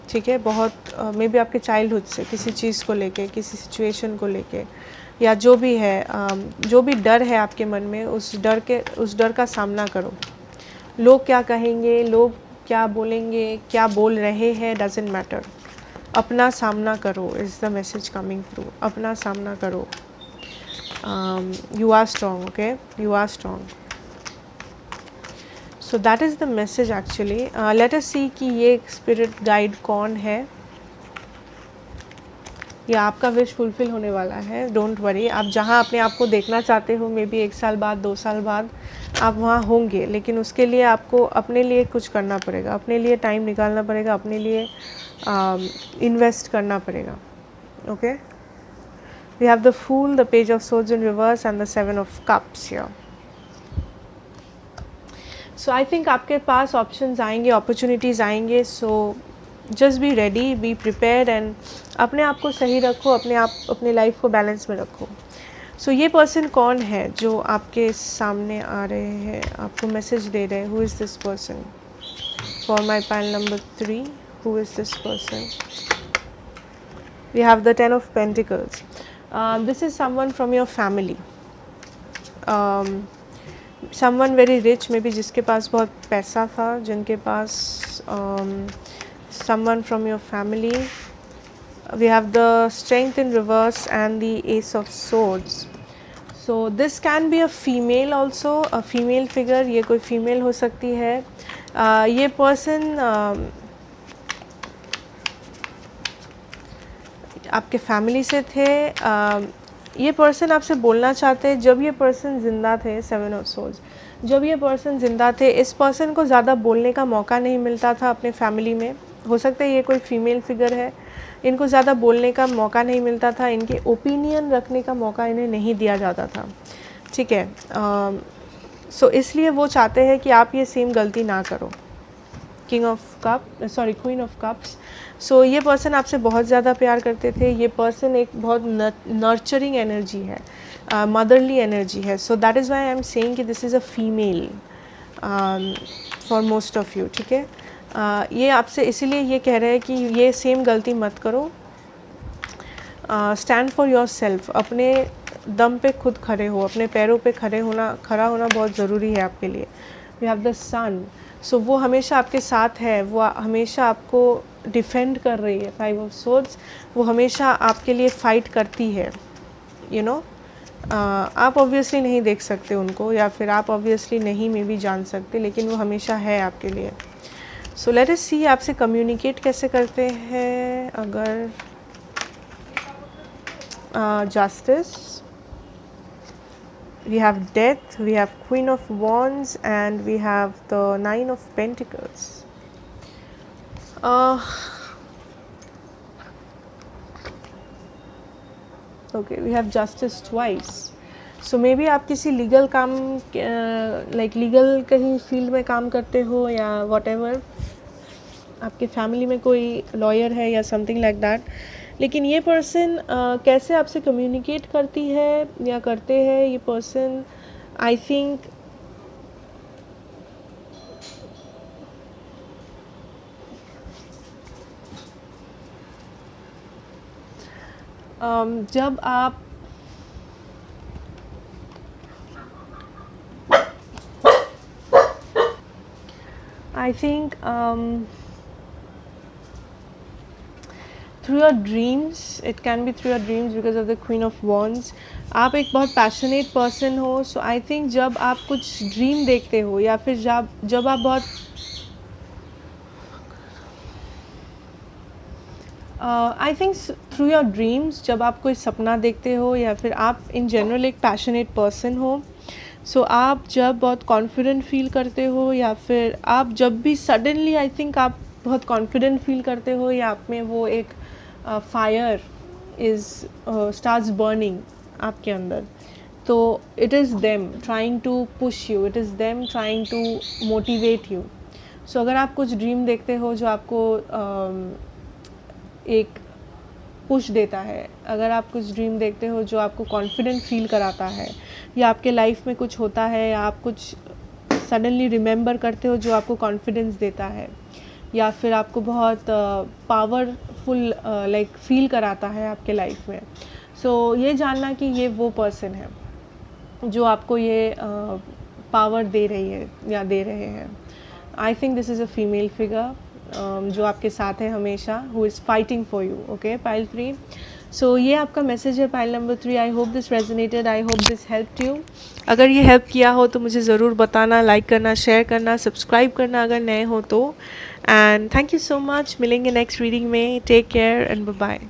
ठीक है, बहुत मे बी आपके चाइल्डहुड से किसी चीज़ को लेके, किसी सिचुएशन को लेके, या जो भी है, जो भी डर है आपके मन में, उस डर का सामना करो। लोग क्या कहेंगे, लोग क्या बोलेंगे, क्या बोल रहे हैं, डजेंट मैटर। अपना सामना करो, is the message coming through. अपना सामना करो। You are strong, okay, you are strong. So that is the message actually. Let us see कि ये स्पिरिट गाइड कौन है, या आपका विश फुलफिल होने वाला है। डोंट वरी, आप जहाँ अपने आप को देखना चाहते हो, मे बी 1 साल बाद, 2 साल बाद आप वहाँ होंगे, लेकिन उसके लिए आपको अपने लिए कुछ करना पड़ेगा, अपने लिए टाइम निकालना पड़ेगा, अपने लिए इन्वेस्ट करना पड़ेगा। Okay, we have the fool, the page of swords in reverse and the 7 of cups here. So I think आपके पास ऑप्शंस आएंगे, अपॉर्चुनिटीज़ आएंगे। So just be ready, be prepared and अपने आप को सही रखो, अपने लाइफ को बैलेंस में रखो। सो ये पर्सन कौन है जो आपके सामने आ रहे हैं, आपको मैसेज दे रहे हैं? Who is this person? For my pile number 3, who is this person? We have the 10 of pentacles. This is someone from your family, someone very rich, may be जिसके पास बहुत पैसा था, जिनके पास someone from your family. We have the strength in reverse and the ace of swords. So this can be a female also, a female figure. ये कोई female हो सकती है। ये person आपके फैमिली से थे। ये पर्सन आपसे बोलना चाहते हैं जब ये पर्सन ज़िंदा थे। 7 ऑफ सोर्ड्स, जब ये पर्सन ज़िंदा थे, इस पर्सन को ज़्यादा बोलने का मौका नहीं मिलता था अपने फैमिली में। हो सकता है ये कोई फीमेल फिगर है, इनको ज़्यादा बोलने का मौका नहीं मिलता था, इनके ओपिनियन रखने का मौका इन्हें नहीं दिया जाता था, ठीक है। सो इसलिए वो चाहते हैं कि आप ये सेम गलती ना करो। Queen of cups. सो ये पर्सन आपसे बहुत ज़्यादा प्यार करते थे। ये पर्सन एक बहुत नर्चरिंग एनर्जी है, मदरली एनर्जी है। So that is why I am saying कि this is a female for most of you, ठीक है। ये आपसे इसीलिए ये कह रहे हैं कि ये सेम गलती मत करो। स्टैंड फॉर योर सेल्फ, अपने दम पे खुद खड़े हो, अपने पैरों पे खड़ा होना बहुत ज़रूरी है आपके लिए। वी हैव द सन। सो वो हमेशा आपके साथ है, वो हमेशा आपको डिफेंड कर रही है। 5 ऑफ सोर्ड्स, वो हमेशा आपके लिए फ़ाइट करती है, यू नो। आप ऑब्वियसली नहीं देख सकते उनको, या फिर आप ऑब्वियसली नहीं मे भी जान सकते, लेकिन वो हमेशा है आपके लिए। सो लेट अस सी आपसे कम्युनिकेट कैसे करते हैं। अगर Justice, we have Death, we have Queen of Wands, and we have the Nine of Pentacles. Okay, we have Justice twice. So may be आप किसी लीगल काम लाइक लीगल कहीं फील्ड में काम करते हो या वॉट एवर, आपके फैमिली में कोई लॉयर है या समथिंग लाइक दैट. लेकिन ये पर्सन कैसे आपसे कम्युनिकेट करती है या करते हैं ये पर्सन, आई थिंक जब आप I think through your dreams, it can be through your dreams because of the Queen of Wands. आप एक बहुत पैशनेट पर्सन हो, सो आई थिंक जब आप कुछ ड्रीम देखते हो या फिर जब आप बहुत I think through your dreams, जब आप कोई सपना देखते हो या फिर आप इन जनरल एक पैशनेट पर्सन हो, सो आप जब बहुत कॉन्फिडेंट फील करते हो या फिर आप जब भी सडनली आई थिंक आप बहुत कॉन्फिडेंट फील करते हो या आप में वो एक फायर इज़ स्टार्ट्स बर्निंग आपके अंदर, तो it is them trying to push you, it is them trying to motivate you. So अगर आप कुछ ड्रीम देखते हो जो आपको एक पुश देता है, अगर आप कुछ ड्रीम देखते हो जो आपको कॉन्फिडेंट फील कराता है, या आपके लाइफ में कुछ होता है या आप कुछ सडनली रिमेंबर करते हो जो आपको कॉन्फिडेंस देता है, या फिर आपको बहुत पावरफुल लाइक फील कराता है आपके लाइफ में, सो ये जानना कि ये वो पर्सन है जो आपको ये पावर दे रही है या दे रहे हैं. आई think this is a female figure जो आपके साथ है हमेशा, who is fighting for you. Okay, pile 3. सो ये आपका मैसेज है pile number 3. I hope this resonated, I hope this helped you. अगर ये हेल्प किया हो तो मुझे ज़रूर बताना, लाइक करना, शेयर करना, सब्सक्राइब करना अगर नए हो तो. And thank you so much. मिलेंगे नेक्स्ट रीडिंग में. Take care and bye bye.